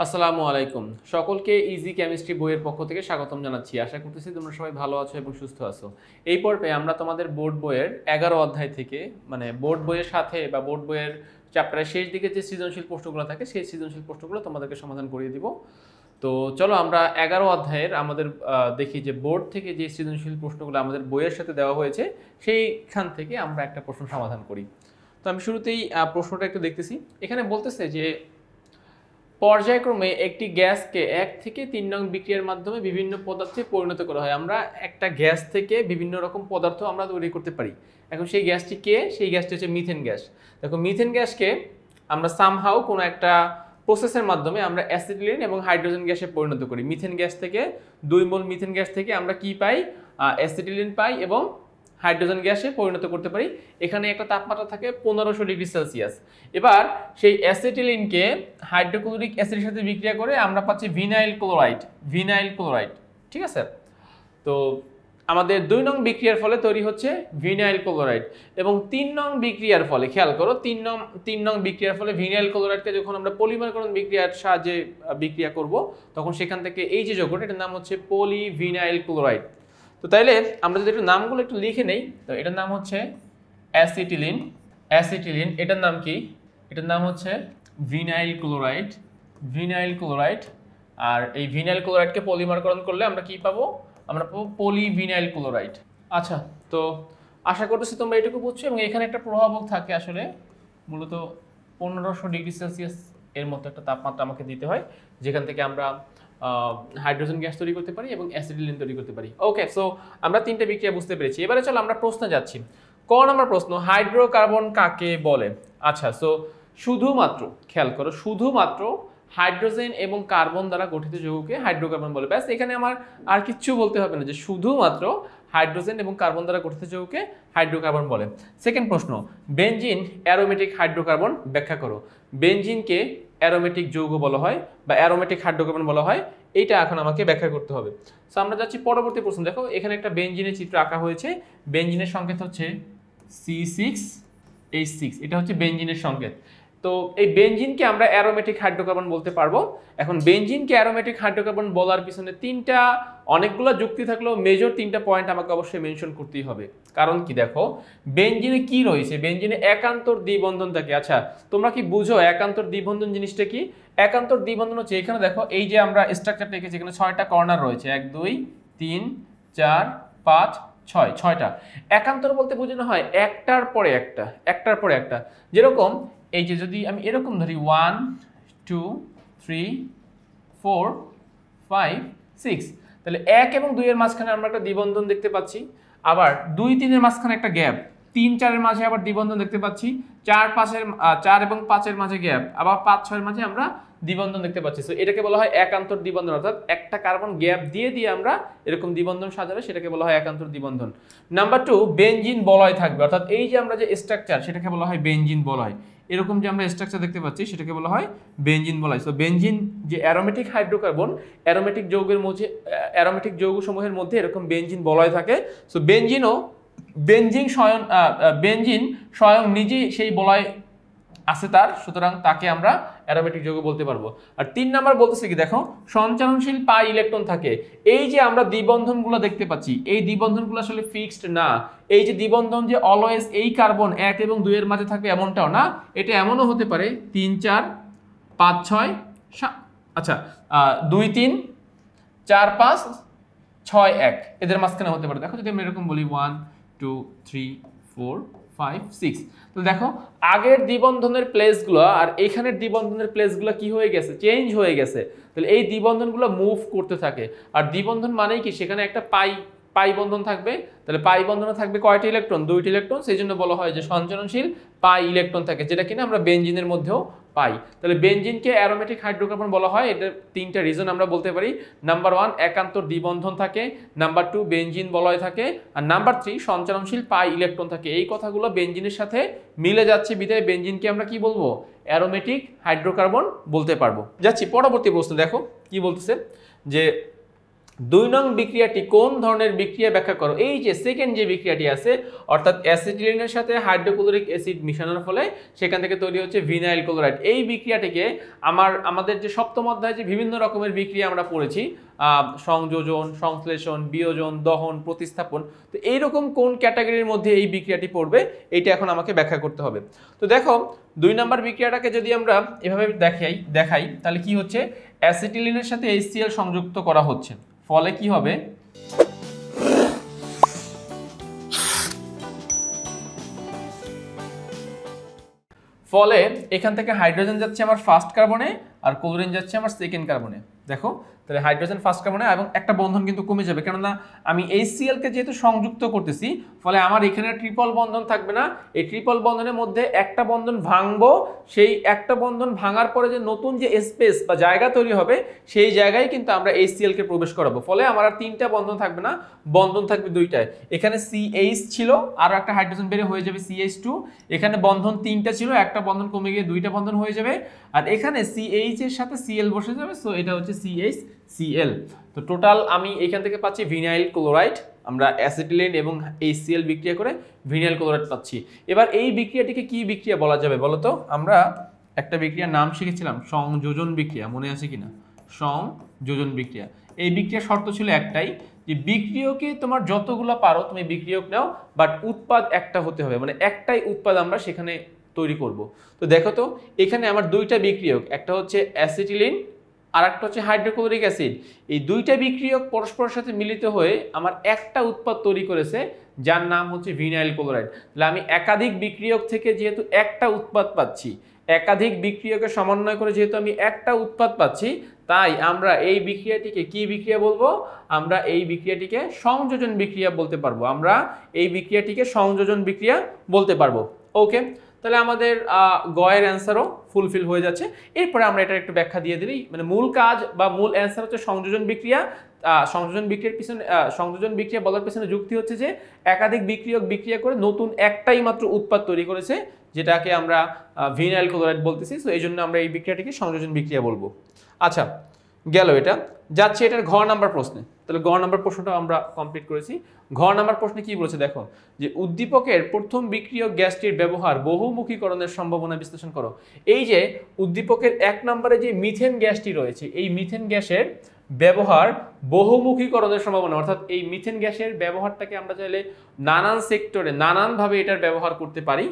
আসসালামু আলাইকুম। সকলকে ইজি কেমিস্ট্রি বইয়ের পক্ষ থেকে স্বাগতম জানাচ্ছি। আশা করতেছি তোমরা সবাই ভালো আছো এবং সুস্থ আছো। এই পর্বে আমরা তোমাদের বোর্ড বইয়ের 11 অধ্যায় থেকে মানে বোর্ড বইয়ের সাথে বা বোর্ড বইয়ের চ্যাপ্টারের শেষ দিকে যে সৃজনশীল প্রশ্নগুলো থাকে সেই সৃজনশীল প্রশ্নগুলো তোমাদেরকে সমাধান করিয়ে দিব। তো চলো আমরা 11 অধ্যায়ের আমাদের দেখি যে বোর্ড থেকে যে সৃজনশীল প্রশ্নগুলো আমাদের বইয়ের সাথে দেওয়া হয়েছে সেইখান থেকে আমরা একটা প্রশ্ন সমাধান করি। তো আমি শুরুতেই প্রশ্নটা একটু দেখতেছি। এখানে বলতেছে যে পর্যায়ক্রমে একটি গ্যাসকে 1 থেকে 3 নং বিক্রিয়ার মাধ্যমে বিভিন্ন পদার্থে পরিণত করা হয়। আমরা একটা গ্যাস থেকে বিভিন্ন রকম পদার্থ আমরা তৈরি করতে পারি। এখন সেই গ্যাসটি কে? সেই গ্যাসটি হচ্ছে মিথেন গ্যাস। দেখো মিথেন গ্যাসকে আমরা সামহাউ কোনো একটা প্রসেসের মাধ্যমে আমরা অ্যাসিটিলিন এবং হাইড্রোজেন গ্যাসে পরিণত করি। মিথেন গ্যাস থেকে 2 মোল মিথেন গ্যাস থেকে আমরা কি পাই? অ্যাসিটিলিন পাই এবং হাইড্রোজেন গ্যাসে পরিণত করতে পারি। এখানে একটা তাপমাত্রা থাকে 1500 ডিগ্রি সেলসিয়াস। এবার সেই অ্যাসিটিলিনকে হাইড্রোক্লোরিক অ্যাসিডের সাথে বিক্রিয়া করে আমরা পাচ্ছি ভিনাইল ক্লোরাইড। ঠিক আছে? তো আমাদের 2 নং বিক্রিয়ার ফলে তৈরি হচ্ছে ভিনাইল ক্লোরাইড এবং 3 নং বিক্রিয়ার ফলে খেয়াল করো 3 নং বিক্রিয়ার ফলে ভিনাইল ক্লোরাইডকে যখন আমরা পলিমারকরণ বিক্রিয়ার সাহায্যে বিক্রিয়া করব তখন সেখান থেকে এই যে যৌগটা এটার নাম হচ্ছে পলিভিনাইল ক্লোরাইড। তো তাইলে আমরা যদি একটু নামগুলো একটু লিখে নেই, তো এটার নাম হচ্ছে অ্যাসিটিলিন। এটার নাম কি? এটার নাম হচ্ছে ভিনাইল ক্লোরাইড। আর এই ভিনাইল ক্লোরাইডকে পলিমারকরণ করলে আমরা কি পাবো? আমরা পাবো পলিভিনাইল ক্লোরাইড। আচ্ছা, তো আশা করতেছি তোমরা এটুকু বুঝছো এবং এখানে একটা প্রভাবক থাকে আসলে মূলত 1500 ডিগ্রি সেলসিয়াস এর মতো একটা তাপমাত্রা আমাকে দিতে হয় যেখান থেকে আমরা হাইড্রোজেন গ্যাস তৈরি করতে পারি এবং অ্যাসিটিলিন তৈরি করতে পারি। ওকে, সো আমরা তিনটে বিক্রিয়া বুঝতে পেরেছি। এবারে চলো আমরা প্রশ্নে যাচ্ছি। ক নম্বর প্রশ্ন, হাইড্রোকার্বন কাকে বলে? আচ্ছা, সো শুধুমাত্র খেয়াল করো, শুধুমাত্র হাইড্রোজেন এবং কার্বন দ্বারা গঠিত যৌগকে হাইড্রোকার্বন বলে। ব্যাস, এখানে আমার আর কিচ্ছু বলতে হবে না, যে শুধুমাত্র হাইড্রোজেন এবং কার্বন দ্বারা গঠিত যৌগকে হাইড্রোকার্বন বলে। সেকেন্ড প্রশ্ন, বেনজিন অ্যারোমেটিক হাইড্রোকার্বন ব্যাখ্যা করো। বেনজিনকে অ্যারোমেটিক যৌগ বলা হয় বা অ্যারোমেটিক হাইড্রোকার্বন বলা হয়, এইটা এখন আমাকে ব্যাখ্যা করতে হবে। সো আমরা যাচ্ছি পরবর্তী প্রশ্ন। দেখো এখানে একটা বেনজিনের চিত্র আঁকা হয়েছে। বেনজিনের সংকেত হচ্ছে C6H6, এটা হচ্ছে বেনজিনের সংকেত। তো এই বেনজিনকে আমরা অ্যারোমেটিক হাইড্রোকার্বন বলতে পারবো। এখন বেনজিনকে অ্যারোমেটিক হাইড্রোকার্বন বলার পিছনে অনেকগুলো যুক্তি থাকলেও মেজর 3টা পয়েন্ট আমাকে অবশ্যই মেনশন করতেই হবে। কারণ কি, দেখো বেনজিনে কি রয়েছে? বেনজিনে একান্তর দ্বিবন্ধন থাকে। আচ্ছা, তোমরা কি বুঝো একান্তর দ্বিবন্ধন জিনিসটা কি? একান্তর দ্বিবন্ধন হচ্ছে, এখানে দেখো এই যে আমরা স্ট্রাকচারটা এঁকেছি, এখানে 6টা কর্নার রয়েছে, 1 2 3 4 5 6, 6টা। একান্তর বলতে বোঝানো হয় একটার পরে একটা। যেরকম এই যে যদি আমি এরকম ধরি 1 2 3 4 5 6, তাহলে 1 এবং 2 এর মাঝখানে আমরা একটা দ্বিবন্ধন দেখতে পাচ্ছি। আবার 2 3 এর মাঝখানে একটা গ্যাপ, 3 4 এর মাঝে আবার দ্বিবন্ধন দেখতে পাচ্ছি। 4 এবং 5 এর মাঝে গ্যাপ, আবার 5 6 এর মাঝে আমরা দ্বিবন্ধন দেখতে পাচ্ছি। সো এটাকে বলা হয় একান্তর দ্বিবন্ধন, অর্থাৎ একটা কার্বন গ্যাপ দিয়ে আমরা এরকম দ্বিবন্ধন সাজালে সেটাকে বলা হয় একান্তর দ্বিবন্ধন। নাম্বার 2, বেনজিন বলয় থাকবে, অর্থাৎ এই যে আমরা যে স্ট্রাকচার সেটাকে বলা হয় বেনজিন বলয়। এরকম যে আমরা স্ট্রাকচার দেখতে পাচ্ছি সেটাকে বলা হয় বেনজিন বলয়। সো বেনজিন যে অ্যারোমেটিক হাইড্রোকার্বন, অ্যারোমেটিক যৌগসমূহের মধ্যে এরকম বেনজিন বলয় থাকে। সো বেনজিন স্বয়ং নিজেই সেই বলয় আছে তার, সুতরাং তাকে আমরা অ্যারোমেটিক যৌগ বলতে পারবো। আর 3 নাম্বার বলতেছে কি, দেখো সঞ্চালনশীল পাই ইলেকট্রন থাকে। এই যে আমরা দ্বিবন্ধনগুলো দেখতে পাচ্ছি, এই দ্বিবন্ধনগুলো আসলে ফিক্সড না। এই যে দ্বিবন্ধন যে অলওয়েজ এই কার্বন 1 এবং 2 এর মাঝে থাকবে এমনটাও না, এটা এমনও হতে পারে 3 4 5 6 আচ্ছা 2 3 4 5 6 1 এদের মাঝখানে হতে পারে। দেখো যদি আমরা এরকম বলি 1 2 3 4 5 6, তো দেখো আগের দ্বিবন্ধনের প্লেসগুলো আর এখানের দ্বিবন্ধনের প্লেসগুলো কি হয়ে গেছে? চেঞ্জ হয়ে গেছে। তাহলে এই দ্বিবন্ধনগুলো মুভ করতে থাকে। আর দ্বিবন্ধন মানেই কি, সেখানে একটা পাই বন্ধন থাকবে। তাহলে পাই বন্ধনে থাকবে কয়টি ইলেকট্রন? 2টি ইলেকট্রন। সেই জন্য বলা হয় যে সঞ্চালনশীল পাই ইলেকট্রন থাকে, যেটা কিনা আমরা বেনজিনের মধ্যেও পাই। তাহলে বেনজিনকে অ্যারোমেটিক হাইড্রোকার্বন বলা হয়। এটা 3টা রিজন আমরা বলতে পারি। নাম্বার 1, একান্তর দ্বিবন্ধন থাকে। নাম্বার 2, বেনজিন বলয় থাকে। আর নাম্বার 3, সঞ্চালনশীল পাই ইলেকট্রন থাকে। এই কথাগুলো বেনজিনের সাথে মিলে যাচ্ছে বিধায় বেনজিনকে আমরা কি বলবো? অ্যারোমেটিক হাইড্রোকার্বন বলতে পারবো। যাচ্ছি পরবর্তী প্রশ্ন। দেখো কি বলতেছে, যে 2 নং বিক্রিয়াটি কোন ধরনের বিক্রিয়া ব্যাখ্যা করো। এই যে সেকেন্ড যে বিক্রিয়াটি আছে অর্থাৎ অ্যাসিটিলিনের সাথে হাইড্রোক্লোরিক অ্যাসিড মিশানোর ফলে সেখান থেকে তৈরি হচ্ছে ভিনাইল ক্লোরাইড। এই বিক্রিয়াটিকে আমাদের যে সপ্তম অধ্যায়ে যে বিভিন্ন রকমের বিক্রিয়া আমরা পড়েছি, সংযোজন, সংশ্লেষণ, বিয়োজন, দহন, প্রতিস্থাপন, তো এইরকম কোন ক্যাটাগরির মধ্যে এই বিক্রিয়াটি পড়বে এটা এখন আমাকে ব্যাখ্যা করতে হবে। তো দেখো 2 নম্বর বিক্রিয়াটাকে যদি আমরা এভাবে দেখাই তাহলে কি হচ্ছে, অ্যাসিটিলিনের সাথে HCl সংযুক্ত করা হচ্ছে, ফলে কি হবে, ফলে এখান থেকে হাইড্রোজেন যাচ্ছে আমার ফার্স্ট কার্বনে আর ক্লোরিন যাচ্ছে আমার সেকেন্ড কার্বনে। দেখো তাহলে হাইড্রোজেন ফার্স্ট কার্বনে এবং একটা বন্ধন কিন্তু কমে যাবে, কেননা আমি HCl কে যেহেতু সংযুক্ত করতেছি, ফলে আমার এখানে ট্রিপল বন্ধন থাকবে না। এই ট্রিপল বন্ধনের মধ্যে একটা বন্ধন ভাঙবো, সেই একটা বন্ধন ভাঙার পরে যে নতুন যে স্পেস বা জায়গা তৈরি হবে সেই জায়গায় কিন্তু আমরা HCl কে প্রবেশ করাবো, ফলে আমার আর 3টা বন্ধন থাকবে না, বন্ধন থাকবে 2টায়। এখানে CH ছিল আর একটা হাইড্রোজেন বের হয়ে যাবে CH2, এখানে বন্ধন 3টা ছিল, একটা বন্ধন কমে গিয়ে 2টা বন্ধন হয়ে যাবে, আর এখানে CH এর সাথে Cl বসে যাবে, সো এটা হচ্ছে CHCl। তো টোটাল আমি এখান থেকে পাচ্ছি ভিনাইল ক্লোরাইড, আমরা অ্যাসিটিলিন এবং HCl বিক্রিয়া করে ভিনাইল ক্লোরাইড পাচ্ছি। এবার এই বিক্রিয়াটিকে কি বিক্রিয়া বলা যাবে বলো তো? আমরা একটা বিক্রিয়ার নাম শিখেছিলাম সংযোজন বিক্রিয়া, মনে আছে কিনা? সংযোজন বিক্রিয়া। এই বিক্রিয়ার শর্ত ছিল একটাই, যে বিক্রিয়কে তোমার যতগুলো পারো তুমি বিক্রিয়ক নাও, বাট উৎপাদ একটা হতে হবে, মানে একটাই উৎপাদ আমরা সেখানে তৈরি করব। তো দেখো তো এখানে আমার 2টা বিক্রিয়ক, একটা হচ্ছে অ্যাসিটিলিন আর একটা হচ্ছে হাইড্রোক্লোরিক অ্যাসিড, এই 2টা বিক্রিয়ক পরস্পরের সাথে মিলিত হয়ে আমার একটা উৎপাদ তৈরি করেছে যার নাম হচ্ছে ভিনাইল ক্লোরাইড। তাহলে আমি একাধিক বিক্রিয়ক থেকে যেহেতু একটা উৎপাদ পাচ্ছি, একাধিক বিক্রিয়কের সমন্বয় করে যেহেতু আমি একটা উৎপাদ পাচ্ছি, তাই আমরা এই বিক্রিয়াটিকে কি বিক্রিয়া বলবো? আমরা এই বিক্রিয়াটিকে সংযোজন বিক্রিয়া বলতে পারবো, আমরা এই বিক্রিয়াটিকে সংযোজন বিক্রিয়া বলতে পারবো। ওকে, তাহলে আমাদের গয়ের অ্যান্সারও ফুলফিল হয়ে যাচ্ছে। এরপরে আমরা এটার একটু ব্যাখ্যা দিয়ে দিলেই, মানে মূল কাজ বা মূল অ্যান্সার হচ্ছে সংযোজন বিক্রিয়া। সংযোজন বিক্রিয়ার পিছনে সংযোজন বিক্রিয়া বলার পিছনে যুক্তি হচ্ছে যে একাধিক বিক্রিয়ক বিক্রিয়া করে নতুন একটাই মাত্র উৎপাদ তৈরি করেছে, যেটাকে আমরা ভিনাইল ক্লোরাইড বলতেছি। সো এই জন্য আমরা এই বিক্রিয়াটিকে সংযোজন বিক্রিয়া বলবো। আচ্ছা, গেল এটা। যাচ্ছে এটার ঘ নাম্বার প্রশ্নে। তাহলে ঘ নাম্বার প্রশ্নটা আমরা কমপ্লিট করেছি। ঘ নাম্বার প্রশ্নে কি বলেছে দেখো, যে উদ্দীপকের প্রথম বিক্রিয়ক গ্যাসটির ব্যবহার বহুমুখীকরণের সম্ভাবনা বিশ্লেষণ করো। এই যে উদ্দীপকের 1 নম্বরে যে মিথেন গ্যাসটি রয়েছে, এই মিথেন গ্যাসের ব্যবহার বহুমুখীকরণের সম্ভাবনা, অর্থাৎ এই মিথেন গ্যাসের ব্যবহারটাকে আমরা চাইলে নানান সেক্টরে নানানভাবে এটার ব্যবহার করতে পারি।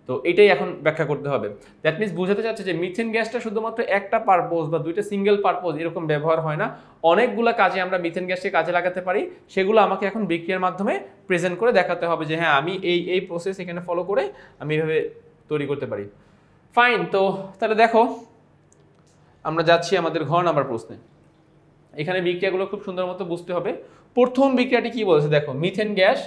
তো এটাই এখন ব্যাখ্যা করতে হবে। দ্যাট মিনস বোঝাতে চাচ্ছে যে মিথেন গ্যাসটা শুধুমাত্র একটা পারপোজ বা 2টা সিঙ্গেল পারপোজ এরকম ব্যবহার হয় না, অনেকগুলো কাজে আমরা মিথেন গ্যাসকে কাজে লাগাতে পারি। সেগুলো আমাকে এখন বিক্রিয়ার মাধ্যমে প্রেজেন্ট করে দেখাতে হবে যে হ্যাঁ আমি এই প্রসেস এখানে ফলো করে আমি এইভাবে তৈরি করতে পারি। ফাইন, তো তাহলে দেখো আমরা যাচ্ছি আমাদের ঘ নাম্বার প্রশ্নে। এখানে বিক্রিয়াগুলো খুব সুন্দর মতো বুঝতে হবে। প্রথম বিক্রিয়াটি কি বলেছে দেখো, মিথেন গ্যাস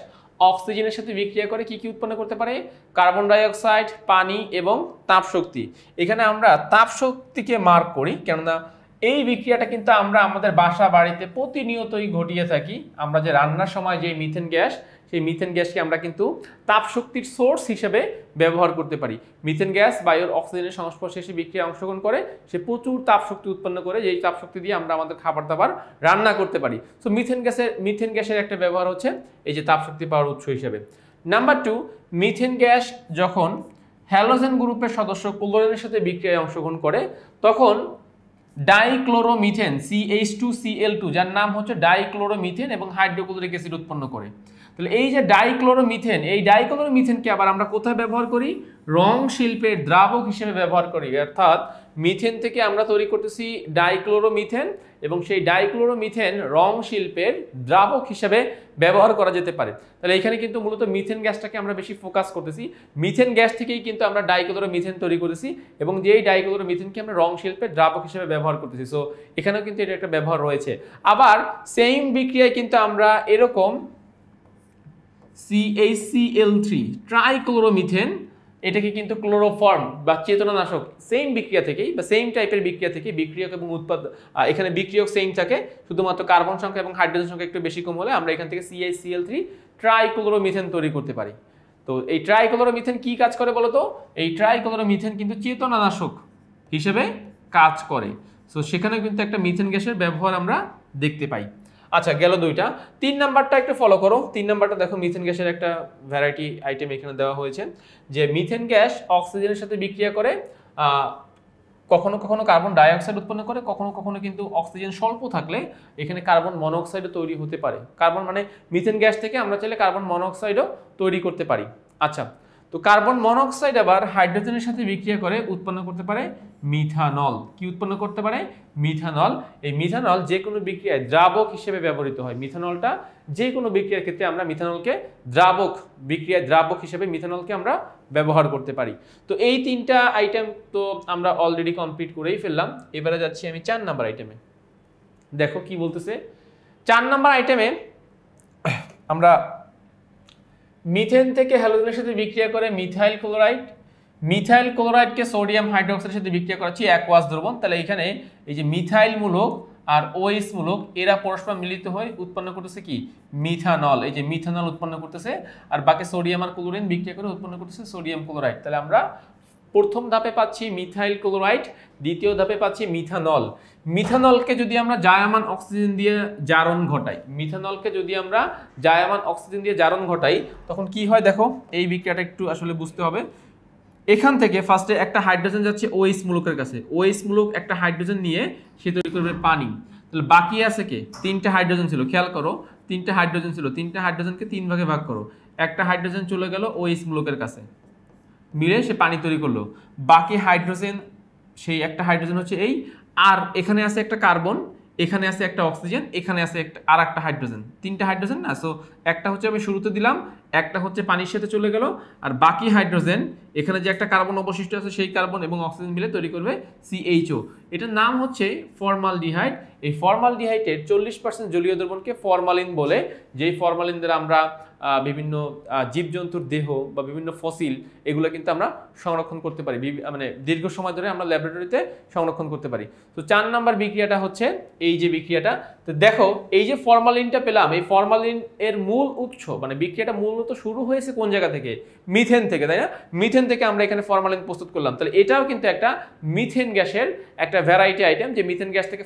অক্সিজেনের সাথে বিক্রিয়া করে কি কি উৎপন্ন করতে পারে? কার্বন ডাই অক্সাইড, পানি এবং তাপ শক্তি। এখানে আমরা তাপ শক্তিকে মার্ক করি, কেননা এই বিক্রিয়াটা কিন্তু আমরা আমাদের বাসা বাড়িতে প্রতিনিয়তই ঘটিয়ে থাকি। আমরা যে রান্নার সময় যে মিথেন গ্যাস, সেই মিথেন গ্যাসকে আমরা কিন্তু তাপ শক্তির সোর্স হিসেবে ব্যবহার করতে পারি। মিথেন গ্যাস বায়ুর অক্সিজেনের সংস্পর্শে এসে বিক্রিয়ায় অংশগ্রহণ করে, সে প্রচুর তাপ শক্তি উৎপন্ন করে, যেই তাপ শক্তি দিয়ে আমরা আমাদের খাবার দাবার রান্না করতে পারি। সো মিথেন গ্যাসের একটা ব্যবহার হচ্ছে এই যে তাপ শক্তি পাওয়ার উৎস হিসেবে। নাম্বার 2, মিথেন গ্যাস যখন হ্যালোজেন গ্রুপের সদস্য ক্লোরিনের সাথে বিক্রিয়ায় অংশগ্রহণ করে, তখন ডাইক্লোরোমিথেন CH2Cl2, যার নাম হচ্ছে ডাইক্লোরোমিথেন এবং হাইড্রোক্লোরিক অ্যাসিড উৎপন্ন করে। তাহলে এই যে ডাইক্লোরোমিথেন, এই ডাইক্লোরোমিথেনকে আবার আমরা কোথায় ব্যবহার করি? রং শিল্পের দ্রাবক হিসেবে ব্যবহার করি। অর্থাৎ মিথেন থেকে আমরা তৈরি করতেছি ডাইক্লোরোমিথেন, এবং সেই ডাইক্লোরোমিথেন রং শিল্পের দ্রাবক হিসেবে ব্যবহার করা যেতে পারে। তাহলে এখানে কিন্তু মূলত মিথেন গ্যাসটাকে আমরা বেশি ফোকাস করতেছি। মিথেন গ্যাস থেকেই কিন্তু আমরা ডাইক্লোরোমিথেন তৈরি করেছি, এবং যেই ডাইক্লোরোমিথেনকে আমরা রং শিল্পের দ্রাবক হিসেবে ব্যবহার করতেছি। সো এখানেও কিন্তু এটা একটা ব্যবহার রয়েছে। আবার সেম বিক্রিয়ায় কিন্তু আমরা এরকম CHCl3 ট্রাইক্লোরোমিথেন, এটাকে কিন্তু ক্লোরোফর্ম বা চেতনানাশক সেম বিক্রিয়া থেকেই বা সেম টাইপের বিক্রিয়া থেকে বিক্রিয়ক এবং উৎপাদ, এখানে বিক্রিয়ক সেম থাকে, শুধুমাত্র কার্বন সংখ্যা এবং হাইড্রোজেন সংখ্যা একটু বেশি কম হলে আমরা এখান থেকে CHCl3 ট্রাইক্লোরোমিথেন তৈরি করতে পারি। তো এই ট্রাইক্লোরোমিথেন কি কাজ করে বলতো? এই ট্রাইক্লোরোমিথেন কিন্তু চেতনানাশক হিসেবে কাজ করে। সো সেখানে কিন্তু একটা মিথেন গ্যাসের ব্যবহার আমরা দেখতে পাই। আচ্ছা গেল দুইটা। 3 নাম্বারটা একটু ফলো করো। 3 নাম্বারটা দেখো, মিথেন গ্যাসের একটা ভ্যারাইটি আইটেম এখানে দেওয়া হয়েছে, যে মিথেন গ্যাস অক্সিজেনের সাথে বিক্রিয়া করে কখনো কখনো কার্বন ডাই অক্সাইড উৎপন্ন করে, কখনো কখনো কিন্তু অক্সিজেন স্বল্প থাকলে এখানে কার্বন মনোক্সাইডও তৈরি হতে পারে। কার্বন মানে মিথেন গ্যাস থেকে আমরা চাইলে কার্বন মনোক্সাইডও তৈরি করতে পারি। আচ্ছা, তো কার্বন মনোক্সাইড আবার হাইড্রোজেনের সাথে বিক্রিয়া করে উৎপন্ন করতে পারে মিথানল। কি উৎপন্ন করতে পারে? মিথানল। এই মিথানল যে কোনো বিক্রিয়ায় দ্রাবক হিসেবে ব্যবহৃত হয়। মিথানলটা যে কোনো বিক্রিয়ার ক্ষেত্রে আমরা মিথানলকে দ্রাবক হিসেবে মিথানলকে আমরা ব্যবহার করতে পারি। তো এই 3টা আইটেম তো আমরা অলরেডি কমপ্লিট করেই ফেললাম। এবারে যাচ্ছি আমি 4 নাম্বার আইটেমে। দেখো কি বলতেছে 4 নাম্বার আইটেমে, আমরা মিথেন থেকে হ্যালোজেনের সাথে বিক্রিয়া করে মিথাইল ক্লোরাইডকে সোডিয়াম হাইড্রোক্সাইডের সাথে বিক্রিয়া করাচ্ছি অ্যাকুয়াস দ্রবণ। তাহলে এখানে এই যে মিথাইল মূলক আর ওএইচ মূলক এরা পরস্পর মিলিত হয়ে উৎপন্ন করতেছে কি? মিথানল। এই যে মিথানল উৎপন্ন করতেছে, আর বাকি সোডিয়াম আর ক্লোরিন বিক্রিয়া করে উৎপন্ন করতেছে সোডিয়াম ক্লোরাইড। তাহলে আমরা প্রথম ধাপে পাচ্ছি মিথাইল ক্লোরাইড, দ্বিতীয় ধাপে পাচ্ছি মিথানল। মিথানলকে যদি আমরা জায়মান অক্সিজেন দিয়ে জারণ ঘটাই, তখন কি হয় দেখো, এই বিক্রিয়াটা একটু আসলে বুঝতে হবে। এখান থেকে ফার্স্টে একটা হাইড্রোজেন যাচ্ছে OH মূলকের কাছে, OH মূলক একটা হাইড্রোজেন নিয়ে সে তৈরি করবে পানি। তাহলে বাকি আছে কে? 3টে হাইড্রোজেন ছিল, খেয়াল করো 3টে হাইড্রোজেন ছিল, 3টে হাইড্রোজেনকে 3 ভাগে ভাগ করো, একটা হাইড্রোজেন চলে গেল OH মূলকের কাছে, মিলে সে পানি তৈরি করলো। বাকি হাইড্রোজেন, সেই একটা হাইড্রোজেন হচ্ছে এই, আর এখানে আছে একটা কার্বন, এখানে আছে একটা অক্সিজেন, এখানে আছে আর একটা হাইড্রোজেন, 3টে হাইড্রোজেন না। সো একটা হচ্ছে আমি শুরুতে দিলাম, একটা হচ্ছে পানির সাথে চলে গেল, আর বাকি হাইড্রোজেন এখানে যে একটা কার্বন অবশিষ্ট আছে সেই কার্বন এবং অক্সিজেন মিলে তৈরি করবে CHO। এটার নাম হচ্ছে ফরমালডিহাইড। এই ফরমালডিহাইডের 40% জলীয় দ্রবণকে ফরমালিন বলে, যেই ফরমালিন দ্বারা আমরা বিভিন্ন জীবজন্তুর দেহ বা বিভিন্ন ফসিল এগুলো কিন্তু আমরা সংরক্ষণ করতে পারি, মানে দীর্ঘ সময় ধরে আমরা ল্যাবরেটরিতে সংরক্ষণ করতে পারি। তো 4 নাম্বার বিক্রিয়াটা হচ্ছে এই যে বিক্রিয়াটা। তো দেখো এই যে ফরমালিনটা পেলাম, এই ফরমালিন এর মূল উৎস মানে বিক্রিয়াটা মূলত শুরু হয়েছে কোন জায়গা থেকে? মিথেন থেকে, তাই না? মিথেন থেকে আমরা এখানে ফরমালিন প্রস্তুত করলাম। তাহলে এটাও কিন্তু একটা মিথেন গ্যাসের একটা ভ্যারাইটি আইটেম, যে মিথেন গ্যাস থেকে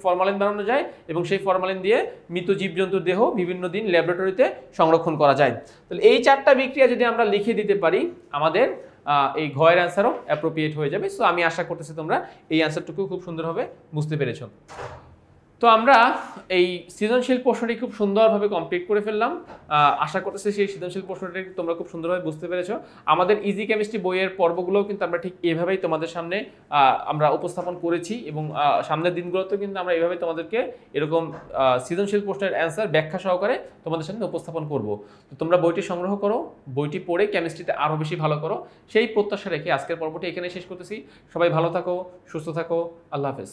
ফরমালিন বানানো যায় এবং সেই ফরমালিন দিয়ে মৃত জীবজন্তুর দেহ বিভিন্ন দিন ল্যাবরেটরিতে সংরক্ষণ করা যায়। তাহলে এই 4টা বিক্রিয়া যদি আমরা লিখে দিতে পারি, আমাদের এই ঘয়ের অ্যান্সারও অ্যাপ্রোপ্রিয়েট হয়ে যাবে। সো আমি আশা করতেছি তোমরা এই অ্যান্সারটুকু খুব সুন্দরভাবে বুঝতে পেরেছো। তো আমরা এই সৃজনশীল প্রশ্নটি খুব সুন্দরভাবে কমপ্লিট করে ফেললাম। আশা করতেছি সেই সৃজনশীল প্রশ্নটি তোমরা খুব সুন্দরভাবে বুঝতে পেরেছো। আমাদের ইজি কেমিস্ট্রি বইয়ের পর্বগুলোও কিন্তু আমরা ঠিক এভাবেই তোমাদের সামনে আমরা উপস্থাপন করেছি, এবং সামনের দিনগুলোতেও কিন্তু আমরা এভাবে তোমাদেরকে এরকম সৃজনশীল প্রশ্নের অ্যান্সার ব্যাখ্যা সহকারে তোমাদের সামনে উপস্থাপন করব। তো তোমরা বইটি সংগ্রহ করো, বইটি পড়ে কেমিস্ট্রিতে আরও বেশি ভালো করো, সেই প্রত্যাশা রেখে আজকের পর্বটি এখানে শেষ করতেছি। সবাই ভালো থাকো, সুস্থ থাকো, আল্লাহ হাফেজ।